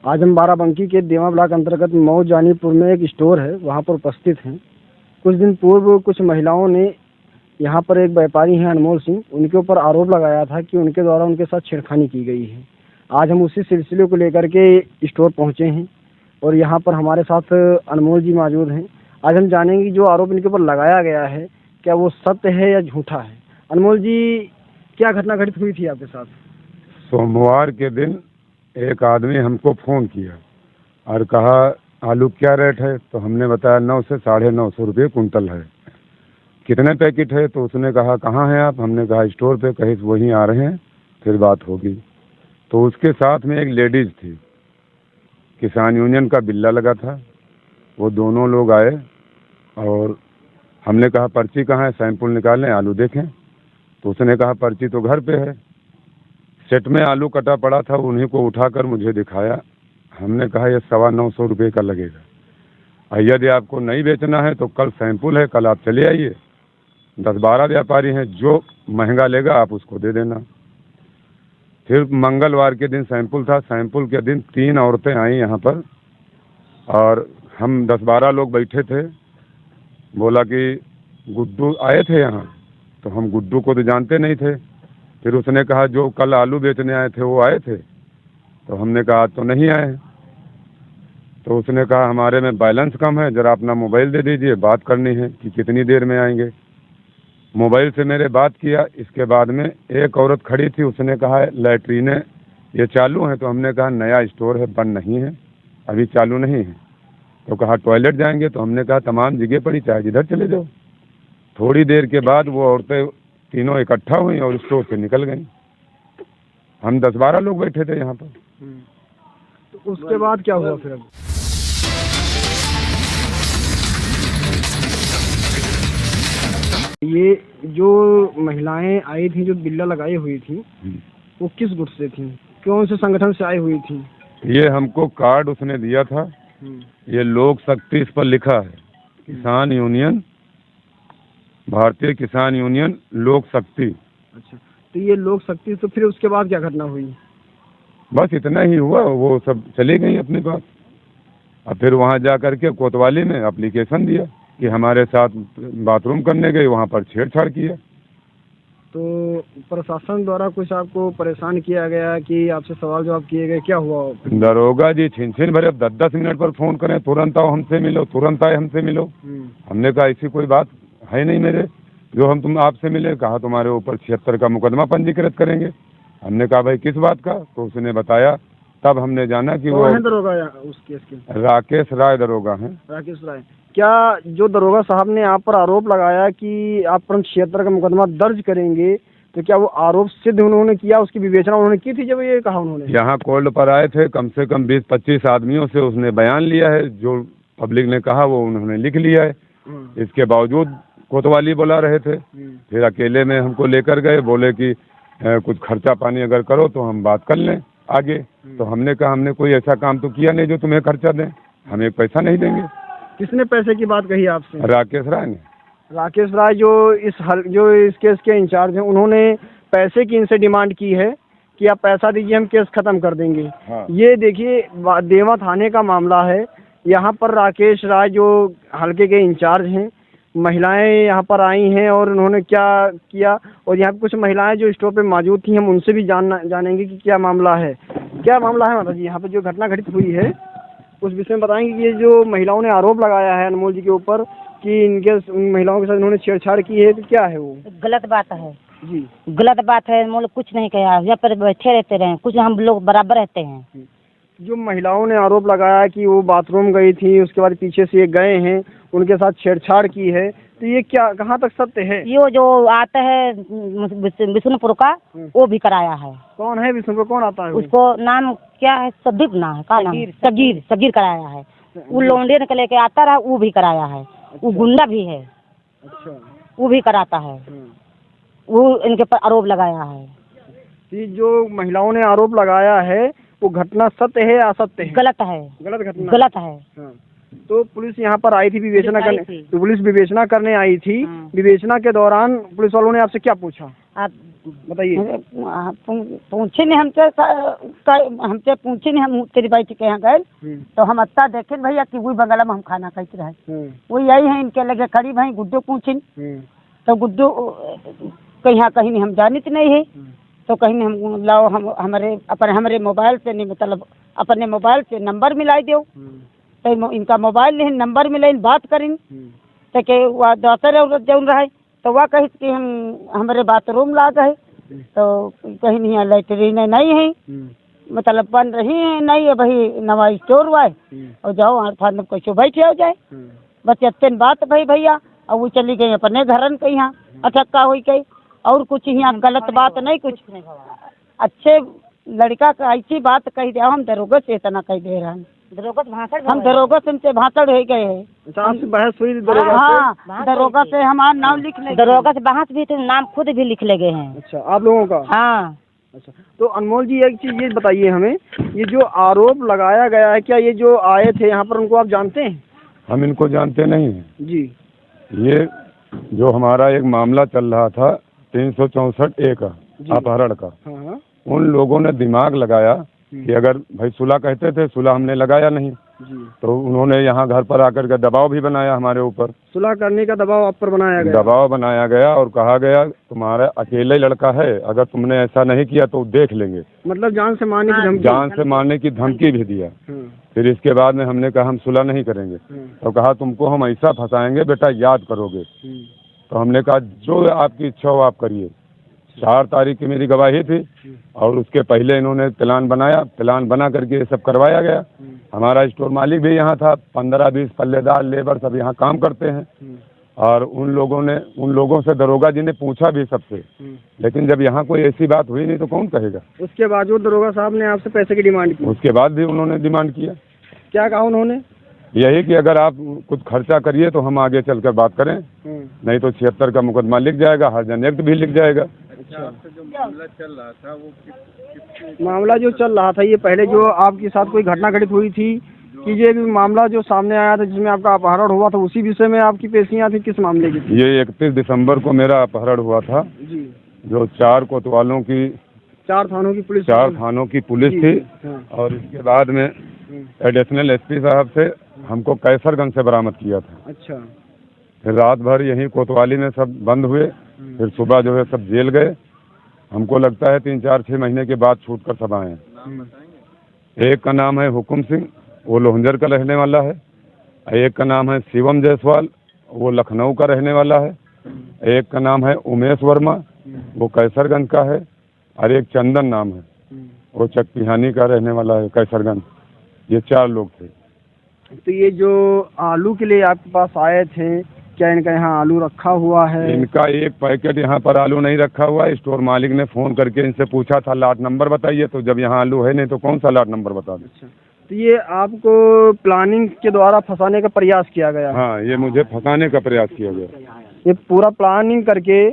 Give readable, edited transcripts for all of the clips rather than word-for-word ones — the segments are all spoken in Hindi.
आज हम बाराबंकी के देवा ब्लॉक अंतर्गत मऊ जानीपुर में एक स्टोर है, वहाँ पर उपस्थित हैं। कुछ दिन पूर्व कुछ महिलाओं ने यहाँ पर एक व्यापारी हैं अनमोल सिंह, उनके ऊपर आरोप लगाया था कि उनके द्वारा उनके साथ छेड़खानी की गई है। आज हम उसी सिलसिले को लेकर के स्टोर पहुँचे हैं और यहाँ पर हमारे साथ अनमोल जी मौजूद हैं। आज हम जानेंगे जो आरोप इनके ऊपर लगाया गया है क्या वो सत्य है या झूठा है। अनमोल जी, क्या घटना घटित हुई थी आपके साथ? सोमवार के दिन एक आदमी हमको फ़ोन किया और कहा आलू क्या रेट है, तो हमने बताया 900 से 950 रुपये कुंटल है। कितने पैकेट है, तो उसने कहा कहाँ हैं आप, हमने कहा स्टोर पे, कहीं वहीं आ रहे हैं, फिर बात होगी। तो उसके साथ में एक लेडीज़ थी, किसान यूनियन का बिल्ला लगा था, वो दोनों लोग आए और हमने कहा पर्ची कहाँ है, सैंपल निकालें, आलू देखें। तो उसने कहा पर्ची तो घर पे है। सेट में आलू कटा पड़ा था, उन्हीं को उठाकर मुझे दिखाया। हमने कहा ये 925 रुपये का लगेगा, और यदि आपको नहीं बेचना है तो कल सैंपल है, कल आप चले आइए। 10-12 व्यापारी हैं, जो महंगा लेगा आप उसको दे देना। फिर मंगलवार के दिन सैंपल था, सैंपल के दिन 3 औरतें आई यहाँ पर और हम 10-12 लोग बैठे थे। बोला कि गुड्डू आए थे यहाँ, तो हम गुड्डू को तो जानते नहीं थे। फिर उसने कहा जो कल आलू बेचने आए थे वो आए थे, तो हमने कहा तो नहीं आए। तो उसने कहा हमारे में बैलेंस कम है, ज़रा अपना मोबाइल दे दीजिए, बात करनी है कि कितनी देर में आएंगे। मोबाइल से मेरे बात किया। इसके बाद में एक औरत खड़ी थी, उसने कहा लैट्रीने ये चालू है, तो हमने कहा नया स्टोर है, बंद नहीं है, अभी चालू नहीं है। तो कहा टॉयलेट जाएंगे, तो हमने कहा तमाम जगह पड़ी, चाहे जिधर चले जाओ। थोड़ी देर के बाद वो औरतें तीनों इकट्ठा हुई और स्टोर से निकल गई। हम 10-12 लोग बैठे थे यहाँ पर। तो उसके बाद क्या हुआ फिर? ये जो महिलाएं आई थी, जो बिल्ला लगाई हुई थी, वो किस गुट से थी, कौन से संगठन से आई हुई थी? ये हमको कार्ड उसने दिया था, ये लोक शक्ति इस पर लिखा है, किसान यूनियन, भारतीय किसान यूनियन लोक शक्ति। अच्छा, तो ये लोक शक्ति, तो फिर उसके बाद क्या घटना हुई? बस इतना ही हुआ, वो सब चली गई अपने पास। और फिर वहाँ जा करके कोतवाली में एप्लीकेशन दिया कि हमारे साथ बाथरूम करने गए, वहाँ पर छेड़छाड़ किया। तो प्रशासन द्वारा कुछ आपको परेशान किया गया कि आपसे सवाल जवाब किए गए, क्या हुआ? दरोगा जी छिन भरे 10-10 मिनट पर फ़ोन करें, तुरंत आओ हमसे मिलो, तुरंत आए हमसे मिलो। हमने कहा ऐसी कोई बात है नहीं मेरे, जो हम तुम आपसे मिले। कहा तुम्हारे ऊपर 76 का मुकदमा पंजीकृत करेंगे। हमने कहा भाई किस बात का, तो उसने बताया। तब हमने जाना कि वो दरोगा उस केस के राकेश राय दरोगा हैं। राकेश राय, क्या जो दरोगा साहब ने आप पर आरोप लगाया कि आप पर 76 का मुकदमा दर्ज करेंगे, तो क्या वो आरोप सिद्ध उन्होंने किया, उसकी विवेचना उन्होंने की थी जब ये कहा उन्होंने? यहाँ कोर्ट पर आए थे, कम से कम 20-25 आदमियों से उसने बयान लिया है, जो पब्लिक ने कहा वो उन्होंने लिख लिया है। इसके बावजूद कोतवाली बुला रहे थे। फिर अकेले में हमको लेकर गए, बोले कि कुछ खर्चा पानी अगर करो तो हम बात कर लें आगे। तो हमने कहा हमने कोई ऐसा काम तो किया नहीं जो तुम्हें खर्चा दें, हम एक पैसा नहीं देंगे। किसने पैसे की बात कही आपसे? राकेश राय ने। राकेश राय जो इस केस के इंचार्ज हैं, उन्होंने पैसे की इनसे डिमांड की है कि आप पैसा दीजिए, हम केस खत्म कर देंगे। हाँ। ये देखिए देवा थाने का मामला है। यहाँ पर राकेश राय जो हल्के के इंचार्ज हैं, महिलाएं यहाँ पर आई हैं और उन्होंने क्या किया, और यहाँ पर कुछ महिलाएं जो स्टोर पे मौजूद थी, हम उनसे भी जानेंगे कि क्या मामला है। क्या मामला है माता जी, यहाँ पर जो घटना घटित हुई है उस विषय में बताएंगे कि ये जो महिलाओं ने आरोप लगाया है अनमोल जी के ऊपर कि उन महिलाओं के साथ इन्होंने छेड़छाड़ की है, तो क्या है वो? गलत बात है जी, गलत बात है। अनमोल कुछ नहीं कहा, यहाँ पर बैठे रहते रहे, कुछ हम लोग बराबर रहते हैं। जो महिलाओं ने आरोप लगाया कि वो बाथरूम गई थी, उसके बाद पीछे से गए हैं, उनके साथ छेड़छाड़ की है, तो ये क्या कहाँ तक सत्य है? ये जो आता है विष्णुपुर का, वो भी कराया है। कौन है विष्णुपुर, कौन आता है? उसको नाम क्या है, सदीप ना है, का नाम? सगीर कराया है। वो लौंडे ने लेके आता रहा, वो भी कराया है। वो गुंडा भी है। अच्छा, वो भी कराता है। वो इनके पर आरोप लगाया है। ये जो महिलाओं ने आरोप लगाया है वो घटना सत्य है या असत्य है? गलत है। गलत घटना, गलत है। हाँ। तो पुलिस यहाँ पर आई थी विवेचना करने, तो पुलिस विवेचना करने आई थी। विवेचना के दौरान पुलिस वालों ने आपसे क्या पूछा? आप बताइए। पूछे नहीं हमसे पूछे नहीं, हम तेरी बाई के यहाँ गए तो हम अत्ता देखे भैया कि वही बंगला में हम खाना खाते रहे, वो यही है इनके लगे खड़ी भाई गुड्डू पूछिन तो गुड्डू कहीं नहीं हम जानित नहीं है, तो कहीं नहीं हम लाओ हम हमारे मोबाइल से नहीं मतलब अपने मोबाइल से नंबर मिलाई दो, तो इनका मोबाइल नहीं नंबर मिले बात करें तो के वह दूसरे औरत जौन रहे तो वह कही कि हम हमारे बाथरूम ला गए तो कहीं नहीं लैटरीन नहीं है मतलब बन रही है नहीं है भाई नवा स्टोर हुआ है और जाओ फार्म कैसे बैठे हो जाए बस इतने बात भाई भैया और वो चली गई अपने घरन के यहाँ अटक्का हुई गई और कुछ यहाँ गलत बात नहीं कुछ अच्छे लड़का का ऐसी बात कही दे हम दरोगा से इतना कह दे रहे हैं हम दरोगा से भाषण हो गए हैं। अच्छा आपसे बहस हुई दरोगा से? हाँ दरोगा से हमारा नाम लिख ले, दरोगा से बहस भी थे, नाम खुद भी लिख ले गए हैं। अच्छा आप लोगों का? हाँ। अच्छा तो अनमोल जी एक चीज़ ये बताइए हमें, ये जो आरोप लगाया गया है क्या ये जो आए थे यहाँ पर उनको आप जानते हैं? हम इनको जानते नहीं हैं जी। ये जो हमारा एक मामला चल रहा था 364A का अपहरण का, हाँ। उन लोगों ने दिमाग लगाया कि अगर भाई सुलह कहते थे, सुलह हमने लगाया नहीं जी। तो उन्होंने यहाँ घर पर आकर के दबाव भी बनाया हमारे ऊपर, सुलह करने का दबाव आप पर बनाया गया? दबाव बनाया गया और कहा गया तुम्हारा अकेला ही लड़का है, अगर तुमने ऐसा नहीं किया तो देख लेंगे, मतलब जान से मारने की धमकी? जान से मारने की धमकी भी दिया। फिर इसके बाद में हमने कहा हम सुलह नहीं करेंगे, तो कहा तुमको हम ऐसा फंसाएंगे बेटा याद करोगे। तो हमने कहा जो आपकी इच्छा हो आप करिए। 4 तारीख की मेरी गवाही थी और उसके पहले इन्होंने प्लान बनाया, प्लान बना करके ये सब करवाया गया। हमारा स्टोर मालिक भी यहाँ था, 15-20 पल्लेदार लेबर सब यहाँ काम करते हैं और उन लोगों से दरोगा जी ने पूछा भी सबसे, लेकिन जब यहाँ कोई ऐसी बात हुई नहीं तो कौन कहेगा। उसके बावजूद दरोगा साहब ने आपसे पैसे की डिमांड की? उसके बाद भी उन्होंने डिमांड किया। क्या कहा उन्होंने? यही कि अगर आप कुछ खर्चा करिए तो हम आगे चलकर बात करें, नहीं तो 76 का मुकदमा लिख जाएगा, हर्जन एक्ट भी लिख जाएगा। अच्छा जो मामला चल रहा था वो मामला जो चल रहा था ये पहले जो आपके साथ कोई घटना घटित हुई थी कि ये भी मामला जो सामने आया था जिसमें आपका अपहरण हुआ था उसी विषय में आपकी पेशियां थी, किस मामले की थी? ये 31 दिसंबर को मेरा अपहरण हुआ था जी। जो 4 कोतवालों की 4 थानों की पुलिस 4 थानों की पुलिस थी। हाँ। और इसके बाद में एडिशनल एसपी साहब से हमको कैसरगंज से बरामद किया था। अच्छा। फिर रात भर यहीं कोतवाली में सब बंद हुए, फिर सुबह जो है सब जेल गए। हमको लगता है 3-4-6 महीने के बाद छूट कर सब आए हैं। एक का नाम है हुकुम सिंह, वो लोहंजर का रहने वाला है। एक का नाम है शिवम जायसवाल, वो लखनऊ का रहने वाला है। एक का नाम है उमेश वर्मा, वो कैसरगंज का है। और एक चंदन नाम है, वो चकपिहानी का रहने वाला है कैसरगंज। ये 4 लोग थे। तो ये जो आलू के लिए आपके पास आए थे, क्या इनका यहाँ आलू रखा हुआ है? इनका एक पैकेट यहाँ पर आलू नहीं रखा हुआ है। स्टोर मालिक ने फ़ोन करके इनसे पूछा था लाट नंबर बताइए, तो जब यहाँ आलू है नहीं तो कौन सा लाट नंबर बता दें। अच्छा तो ये आपको प्लानिंग के द्वारा फंसाने का प्रयास किया गया? हाँ, ये मुझे फंसाने का प्रयास किया गया। ये पूरा प्लानिंग करके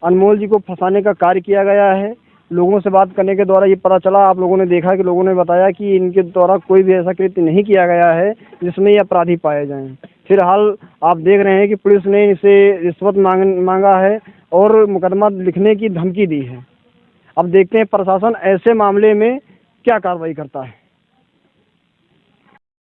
अनमोल जी को फंसाने का कार्य किया गया है। लोगों से बात करने के द्वारा ये पता चला, आप लोगों ने देखा कि लोगों ने बताया कि इनके द्वारा कोई भी ऐसा कृत्य नहीं किया गया है जिसमें ये अपराधी पाए जाएं। फिलहाल आप देख रहे हैं कि पुलिस ने इसे रिश्वत मांगा है और मुकदमा लिखने की धमकी दी है। अब देखते हैं प्रशासन ऐसे मामले में क्या कार्रवाई करता है।